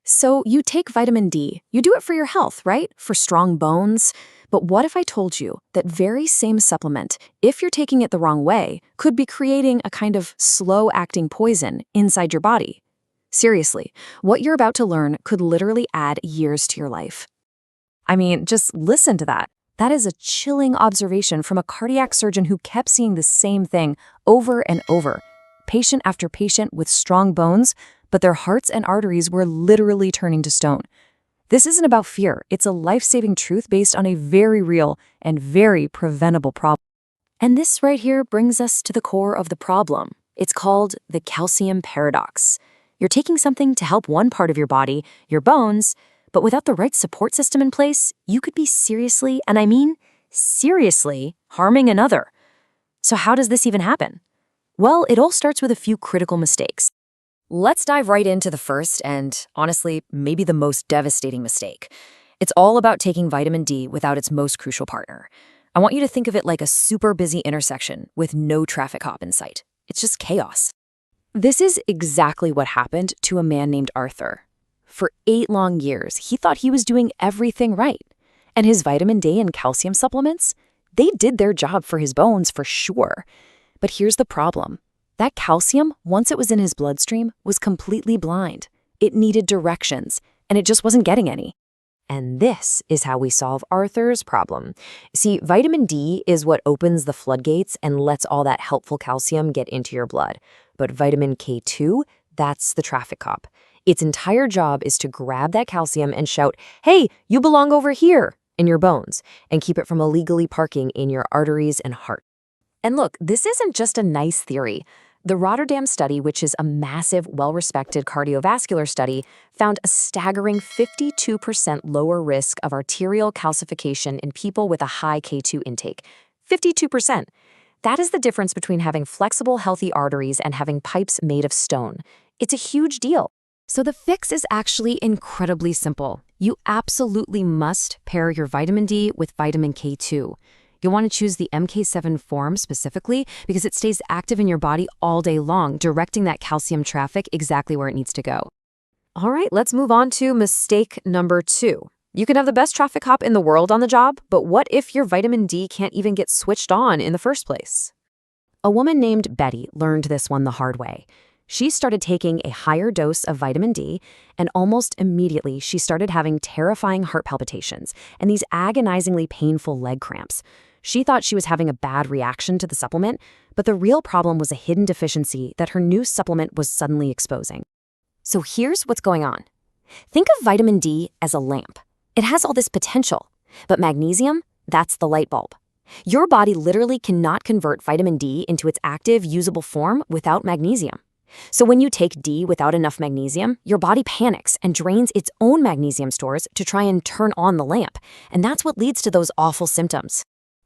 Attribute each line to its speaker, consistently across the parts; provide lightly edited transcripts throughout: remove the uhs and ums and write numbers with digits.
Speaker 1: So you take vitamin D. You do it for your health, right? For strong bones. But what if I told you that very same supplement, if you're taking it the wrong way, could be creating a kind of slow-acting poison inside your body? Seriously, what you're about to learn could literally add years to your life. I mean, just listen to that. That is a chilling observation from a cardiac surgeon who kept seeing the same thing over and over, patient after patient with strong bones, but their hearts and arteries were literally turning to stone. This isn't about fear. It's a life-saving truth based on a very real and very preventable problem. And this right here brings us to the core of the problem. It's called the calcium paradox. You're taking something to help one part of your body, your bones, but without the right support system in place, you could be seriously, and I mean seriously, harming another. So how does this even happen? Well, it all starts with a few critical mistakes. Let's dive right into the first and, honestly, maybe the most devastating mistake. It's all about taking vitamin D without its most crucial partner. I want you to think of it like a super busy intersection with no traffic cop in sight. It's just chaos. This is exactly what happened to a man named Arthur. For 8 long years, he thought he was doing everything right. And his vitamin D and calcium supplements, they did their job for his bones for sure. But here's the problem. That calcium, once it was in his bloodstream, was completely blind. It needed directions, and it just wasn't getting any. And this is how we solve Arthur's problem. See, vitamin D is what opens the floodgates and lets all that helpful calcium get into your blood. But vitamin K2, that's the traffic cop. Its entire job is to grab that calcium and shout, "Hey, you belong over here," in your bones, and keep it from illegally parking in your arteries and heart. And look, this isn't just a nice theory. The Rotterdam study, which is a massive, well-respected cardiovascular study, found a staggering 52% lower risk of arterial calcification in people with a high K2 intake. 52%. That is the difference between having flexible, healthy arteries and having pipes made of stone. It's a huge deal. So the fix is actually incredibly simple. You absolutely must pair your vitamin D with vitamin K2. You'll want to choose the MK7 form specifically because it stays active in your body all day long, directing that calcium traffic exactly where it needs to go. All right, let's move on to mistake number 2. You can have the best traffic cop in the world on the job, but what if your vitamin D can't even get switched on in the first place? A woman named Betty learned this one the hard way. She started taking a higher dose of vitamin D, and almost immediately she started having terrifying heart palpitations and these agonizingly painful leg cramps. She thought she was having a bad reaction to the supplement, but the real problem was a hidden deficiency that her new supplement was suddenly exposing. So here's what's going on. Think of vitamin D as a lamp. It has all this potential, but magnesium, that's the light bulb. Your body literally cannot convert vitamin D into its active, usable form without magnesium. So when you take D without enough magnesium, your body panics and drains its own magnesium stores to try and turn on the lamp, and that's what leads to those awful symptoms.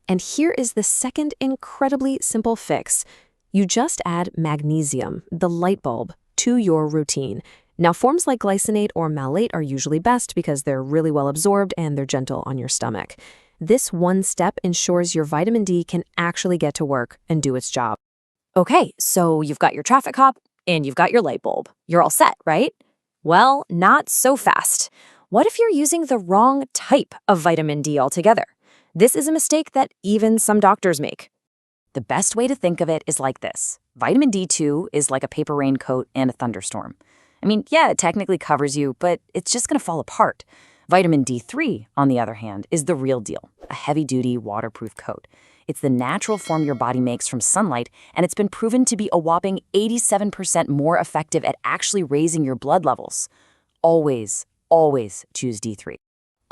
Speaker 1: And here is the second incredibly simple fix. You just add magnesium, the light bulb, to your routine. Now, forms like glycinate or malate are usually best because they're really well absorbed and they're gentle on your stomach. This one step ensures your vitamin D can actually get to work and do its job. Okay, so you've got your traffic cop and you've got your light bulb. You're all set, right? Well, not so fast. What if you're using the wrong type of vitamin D altogether? This is a mistake that even some doctors make. The best way to think of it is like this. Vitamin D2 is like a paper raincoat and a thunderstorm. I mean, yeah, it technically covers you, but it's just going to fall apart. Vitamin D3, on the other hand, is the real deal, a heavy-duty, waterproof coat. It's the natural form your body makes from sunlight, and it's been proven to be a whopping 87% more effective at actually raising your blood levels. Always, always choose D3.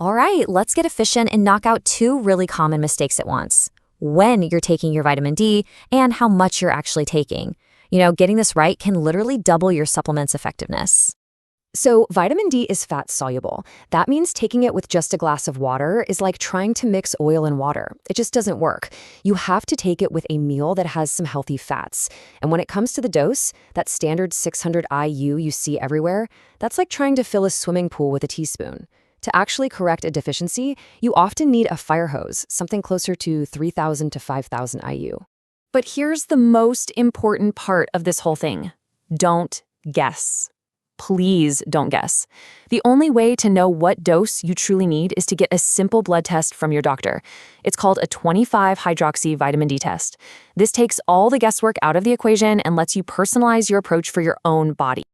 Speaker 1: All right, let's get efficient and knock out 2 really common mistakes at once. When you're taking your vitamin D and how much you're actually taking. Getting this right can literally double your supplement's effectiveness. So vitamin D is fat soluble. That means taking it with just a glass of water is like trying to mix oil and water. It just doesn't work. You have to take it with a meal that has some healthy fats. And when it comes to the dose, that standard 600 IU you see everywhere, that's like trying to fill a swimming pool with a teaspoon. To actually correct a deficiency, you often need a fire hose, something closer to 3,000 to 5,000 IU. But here's the most important part of this whole thing. Don't guess. Please don't guess. The only way to know what dose you truly need is to get a simple blood test from your doctor. It's called a 25-hydroxy vitamin D test. This takes all the guesswork out of the equation and lets you personalize your approach for your own body.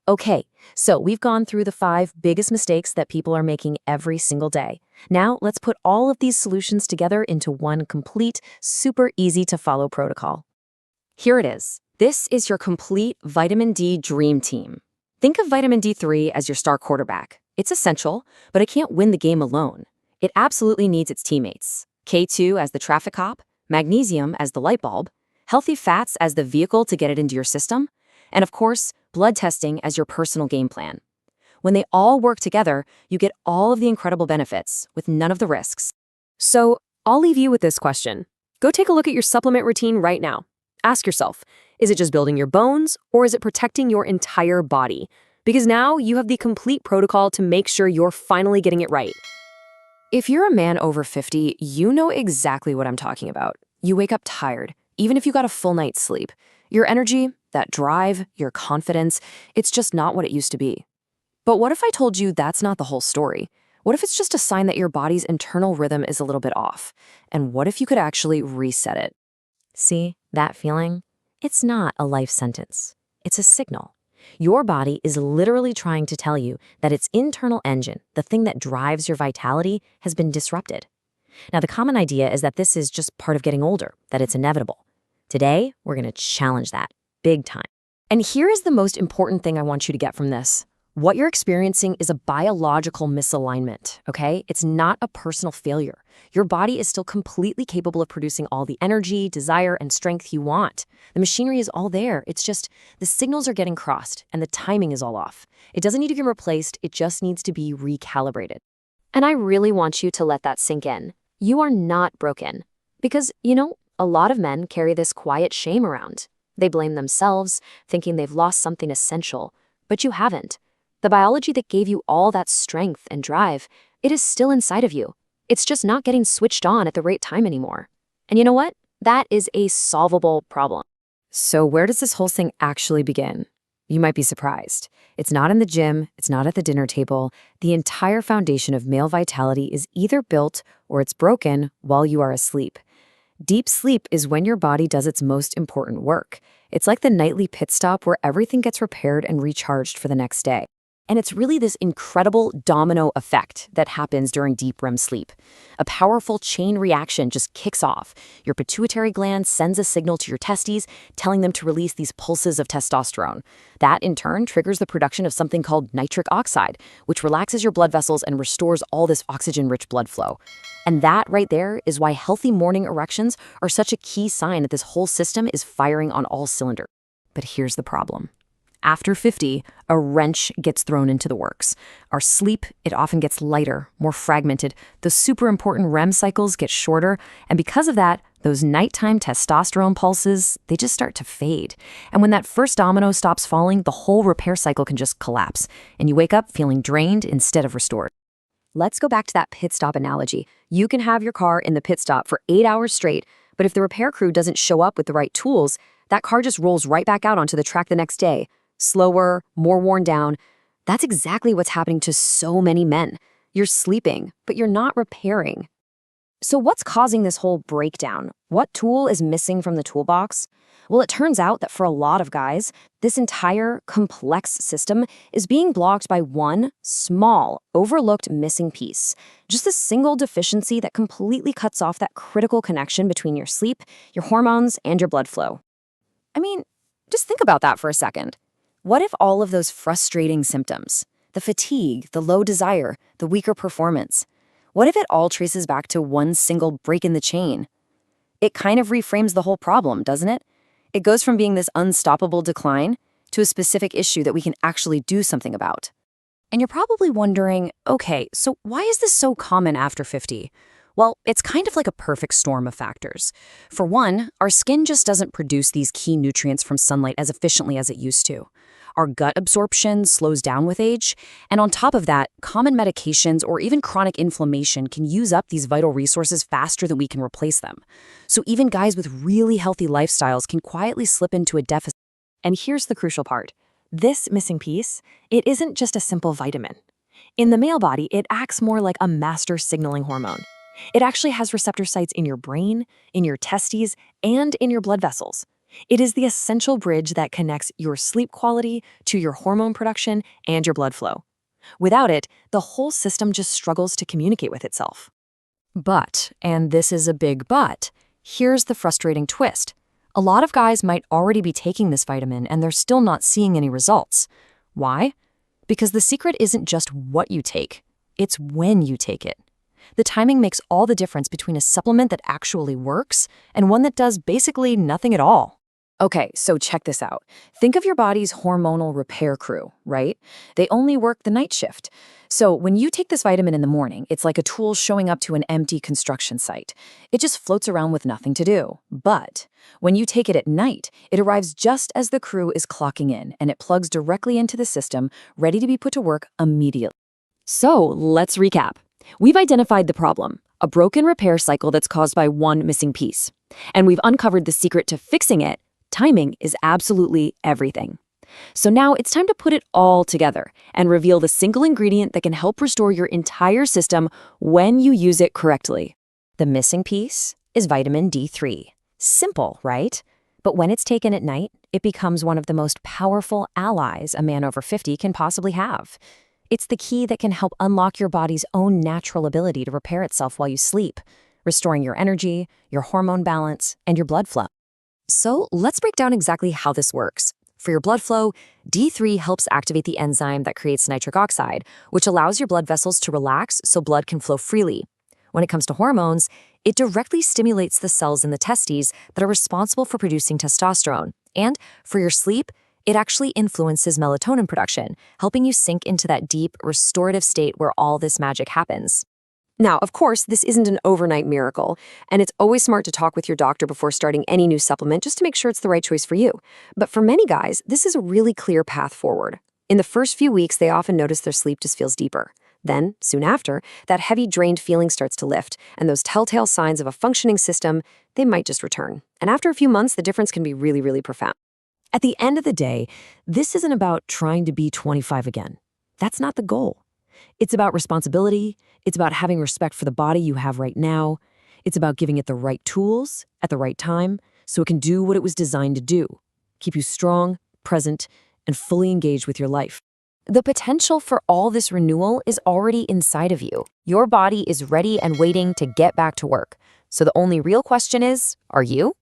Speaker 1: Okay, so we've gone through the 5 biggest mistakes that people are making every single day. Now, let's put all of these solutions together into one complete, super easy to follow protocol. Here it is. This is your complete vitamin D dream team. Think of vitamin D3 as your star quarterback. It's essential, but it can't win the game alone. It absolutely needs its teammates. K2 as the traffic cop, magnesium as the light bulb, healthy fats as the vehicle to get it into your system, and of course, blood testing as your personal game plan. When they all work together, you get all of the incredible benefits with none of the risks. So, I'll leave you with this question. Go take a look at your supplement routine right now. Ask yourself, is it just building your bones, or is it protecting your entire body? Because now you have the complete protocol to make sure you're finally getting it right. If you're a man over 50, you know exactly what I'm talking about. You wake up tired, even if you got a full night's sleep. Your energy, that drive, your confidence, it's just not what it used to be. But what if I told you that's not the whole story? What if it's just a sign that your body's internal rhythm is a little bit off? And what if you could actually reset it? See, that feeling? It's not a life sentence. It's a signal. Your body is literally trying to tell you that its internal engine, the thing that drives your vitality, has been disrupted. Now, the common idea is that this is just part of getting older, that it's inevitable. Today, we're going to challenge that, big time. And here is the most important thing I want you to get from this. What you're experiencing is a biological misalignment, okay? It's not a personal failure. Your body is still completely capable of producing all the energy, desire, and strength you want. The machinery is all there. It's just the signals are getting crossed and the timing is all off. It doesn't need to get replaced. It just needs to be recalibrated. And I really want you to let that sink in. You are not broken. Because, a lot of men carry this quiet shame around. They blame themselves, thinking they've lost something essential, but you haven't. The biology that gave you all that strength and drive, it is still inside of you. It's just not getting switched on at the right time anymore. And you know what? That is a solvable problem. So where does this whole thing actually begin? You might be surprised. It's not in the gym, it's not at the dinner table. The entire foundation of male vitality is either built or it's broken while you are asleep. Deep sleep is when your body does its most important work. It's like the nightly pit stop where everything gets repaired and recharged for the next day. And it's really this incredible domino effect that happens during deep REM sleep. A powerful chain reaction just kicks off. Your pituitary gland sends a signal to your testes, telling them to release these pulses of testosterone. That, in turn, triggers the production of something called nitric oxide, which relaxes your blood vessels and restores all this oxygen-rich blood flow. And that right there is why healthy morning erections are such a key sign that this whole system is firing on all cylinders. But here's the problem. After 50, a wrench gets thrown into the works. Our sleep, it often gets lighter, more fragmented. The super important REM cycles get shorter. And because of that, those nighttime testosterone pulses, they just start to fade. And when that first domino stops falling, the whole repair cycle can just collapse. And you wake up feeling drained instead of restored. Let's go back to that pit stop analogy. You can have your car in the pit stop for 8 hours straight, but if the repair crew doesn't show up with the right tools, that car just rolls right back out onto the track the next day. Slower, more worn down. That's exactly what's happening to so many men. You're sleeping, but you're not repairing. So what's causing this whole breakdown? What tool is missing from the toolbox? Well, it turns out that for a lot of guys, this entire complex system is being blocked by one small, overlooked missing piece. Just a single deficiency that completely cuts off that critical connection between your sleep, your hormones, and your blood flow. I mean, just think about that for a second. What if all of those frustrating symptoms, the fatigue, the low desire, the weaker performance, what if it all traces back to one single break in the chain? It kind of reframes the whole problem, doesn't it? It goes from being this unstoppable decline to a specific issue that we can actually do something about. And you're probably wondering, okay, so why is this so common after 50? Well, it's kind of like a perfect storm of factors. For one, our skin just doesn't produce these key nutrients from sunlight as efficiently as it used to. Our gut absorption slows down with age, and on top of that, common medications or even chronic inflammation can use up these vital resources faster than we can replace them. So even guys with really healthy lifestyles can quietly slip into a deficit. And here's the crucial part. This missing piece, it isn't just a simple vitamin. In the male body, it acts more like a master signaling hormone. It actually has receptor sites in your brain, in your testes, and in your blood vessels. It is the essential bridge that connects your sleep quality to your hormone production and your blood flow. Without it, the whole system just struggles to communicate with itself. But, and this is a big but, here's the frustrating twist. A lot of guys might already be taking this vitamin and they're still not seeing any results. Why? Because the secret isn't just what you take, it's when you take it. The timing makes all the difference between a supplement that actually works and one that does basically nothing at all. Okay, so check this out. Think of your body's hormonal repair crew, right? They only work the night shift. So when you take this vitamin in the morning, it's like a tool showing up to an empty construction site. It just floats around with nothing to do. But when you take it at night, it arrives just as the crew is clocking in, and it plugs directly into the system, ready to be put to work immediately. So let's recap. We've identified the problem, a broken repair cycle that's caused by one missing piece. And we've uncovered the secret to fixing it. Timing is absolutely everything. So now it's time to put it all together and reveal the single ingredient that can help restore your entire system when you use it correctly. The missing piece is vitamin D3. Simple, right? But when it's taken at night, it becomes one of the most powerful allies a man over 50 can possibly have. It's the key that can help unlock your body's own natural ability to repair itself while you sleep, restoring your energy, your hormone balance, and your blood flow. So let's break down exactly how this works. For your blood flow, D3 helps activate the enzyme that creates nitric oxide, which allows your blood vessels to relax so blood can flow freely. When it comes to hormones, it directly stimulates the cells in the testes that are responsible for producing testosterone. And for your sleep, it actually influences melatonin production, helping you sink into that deep, restorative state where all this magic happens. Now, of course, this isn't an overnight miracle, and it's always smart to talk with your doctor before starting any new supplement just to make sure it's the right choice for you. But for many guys, this is a really clear path forward. In the first few weeks, they often notice their sleep just feels deeper. Then, soon after, that heavy, drained feeling starts to lift, and those telltale signs of a functioning system, they might just return. And after a few months, the difference can be really, really profound. At the end of the day, this isn't about trying to be 25 again. That's not the goal. It's about responsibility. It's about having respect for the body you have right now. It's about giving it the right tools at the right time so it can do what it was designed to do, keep you strong, present, and fully engaged with your life. The potential for all this renewal is already inside of you. Your body is ready and waiting to get back to work. So the only real question is, are you?